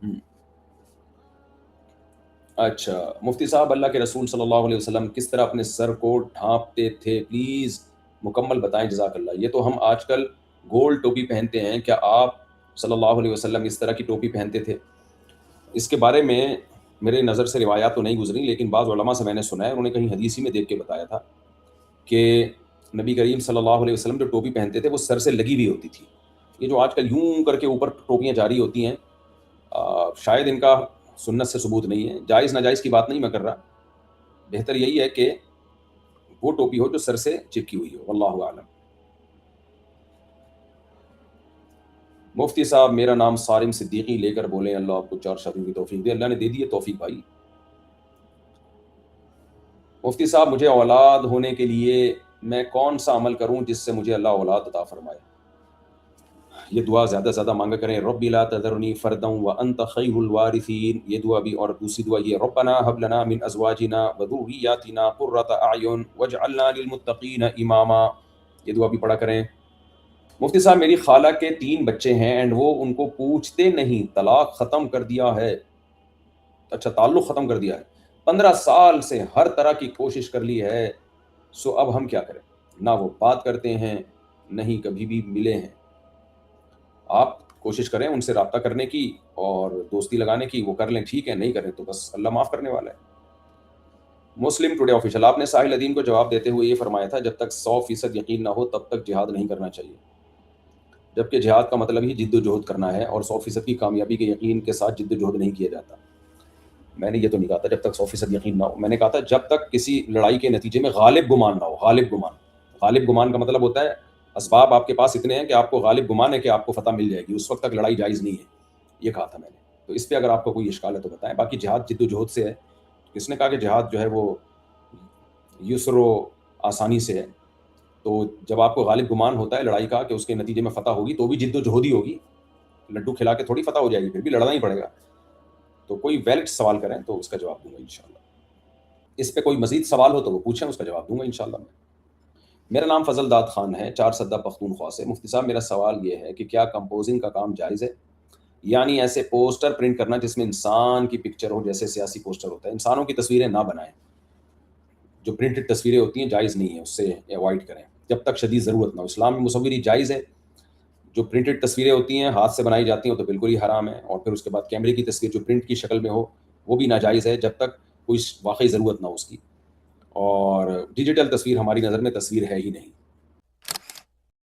ہوں۔ اچھا، مفتی صاحب، اللہ کے رسول صلی اللہ علیہ وسلم کس طرح اپنے سر کو ڈھانپتے تھے؟ پلیز مکمل بتائیں، جزاک اللہ۔ یہ تو ہم آج کل گول ٹوپی پہنتے ہیں، کیا آپ صلی اللہ علیہ وسلم اس طرح کی ٹوپی پہنتے تھے؟ اس کے بارے میں میرے نظر سے روایات تو نہیں گزری، لیکن بعض علماء سے میں نے سنا ہے، انہوں نے کہیں حدیث ہی میں دیکھ کے بتایا تھا کہ نبی کریم صلی اللہ علیہ وسلم جو ٹوپی پہنتے تھے وہ سر سے لگی ہوئی ہوتی تھی۔ یہ جو آج کل یوں کر کے اوپر ٹوپیاں جاری ہوتی ہیں، شاید ان کا سنت سے ثبوت نہیں ہے۔ جائز ناجائز کی بات نہیں میں کر رہا، بہتر یہی ہے کہ وہ ٹوپی ہو جو سر سے چپکی ہوئی ہو، واللہ اعلم۔ مفتی صاحب، میرا نام صارم صدیقی لے کر بولیں، اللہ آپ کو چار شادیوں کی توفیق دے۔ اللہ نے دے دی ہے توفیق بھائی۔ مفتی صاحب، مجھے اولاد ہونے کے لیے میں کون سا عمل کروں جس سے مجھے اللہ اولاد عطا فرمائے؟ یہ دعا زیادہ سے زیادہ مانگا کریں، رب لا تذرنی فردا وانت خیر الوارثین، یہ دعا بھی، اور دوسری دعا یہ، ربنا هب لنا من ازواجنا وذریاتنا قرۃ اعین واجعلنا للمتقین اماما، یہ دعا بھی پڑھا کریں۔ مفتی صاحب، میری خالہ کے 3 بچے ہیں اینڈ وہ ان کو پوچھتے نہیں، طلاق ختم کر دیا ہے۔ اچھا، تعلق ختم کر دیا ہے۔ 15 سال سے ہر طرح کی کوشش کر لی ہے، سو اب ہم کیا کریں؟ نہ وہ بات کرتے ہیں، نہیں کبھی بھی ملے ہیں۔ آپ کوشش کریں ان سے رابطہ کرنے کی اور دوستی لگانے کی، وہ کر لیں ٹھیک ہے، نہیں کریں تو بس اللہ معاف کرنے والا ہے۔ مسلم ٹوڈے آفیشل، آپ نے ساحل ندیم کو جواب دیتے ہوئے یہ فرمایا تھا، جب تک 100% یقین نہ ہو تب تک جہاد نہیں کرنا چاہیے، جبکہ جہاد کا مطلب ہی جد و جہد کرنا ہے، اور 100% کی کامیابی کے یقین کے ساتھ جد و جہد نہیں کیا جاتا۔ میں نے یہ تو نہیں کہا تھا جب تک 100% یقین نہ ہو، میں نے کہا تھا جب تک کسی لڑائی کے نتیجے میں غالب گمان نہ ہو۔ غالب گمان، غالب گمان کا مطلب ہوتا ہے اسباب آپ کے پاس اتنے ہیں کہ آپ کو غالب گمان ہے کہ آپ کو فتح مل جائے گی، اس وقت تک لڑائی جائز نہیں ہے، یہ کہا تھا میں نے۔ تو اس پہ اگر آپ کو کوئی اشکال ہے تو بتائیں۔ باقی جہاد جد و جہد سے ہے، کس نے کہا کہ جہاد جو ہے وہ یسر و آسانی سے ہے؟ تو جب آپ کو غالب گمان ہوتا ہے لڑائی کا کہ اس کے نتیجے میں فتح ہوگی، تو بھی جد و جہد ہی ہوگی، لڈو کھلا کے تھوڑی فتح ہو جائے گی، پھر بھی لڑنا ہی پڑے گا۔ تو کوئی ویلڈ سوال کریں تو اس کا جواب دوں گا انشاءاللہ۔ اس پہ کوئی مزید سوال ہو تو وہ پوچھیں، اس کا جواب دوں گا انشاءاللہ میں۔ میرا نام فضل داد خان ہے، 4 سدہ پختونخوا سے۔ مفتی صاحب، میرا سوال یہ ہے کہ کیا کمپوزنگ کا کام جائز ہے؟ یعنی ایسے پوسٹر پرنٹ کرنا جس میں انسان کی پکچر ہو، جیسے سیاسی پوسٹر ہوتا ہے۔ انسانوں کی تصویریں نہ بنائیں، جو پرنٹڈ تصویریں ہوتی ہیں جائز نہیں ہے، اس سے ایوائڈ کریں جب تک شدید ضرورت نہ ہو۔ اسلام میں مصوری جائز ہے، جو پرنٹڈ تصویریں ہوتی ہیں ہاتھ سے بنائی جاتی ہیں وہ تو بالکل ہی حرام ہے، اور پھر اس کے بعد کیمرے کی تصویر جو پرنٹ کی شکل میں ہو وہ بھی ناجائز ہے جب تک کوئی واقعی ضرورت نہ ہو اس کی، اور ڈیجیٹل تصویر ہماری نظر میں تصویر ہے ہی نہیں۔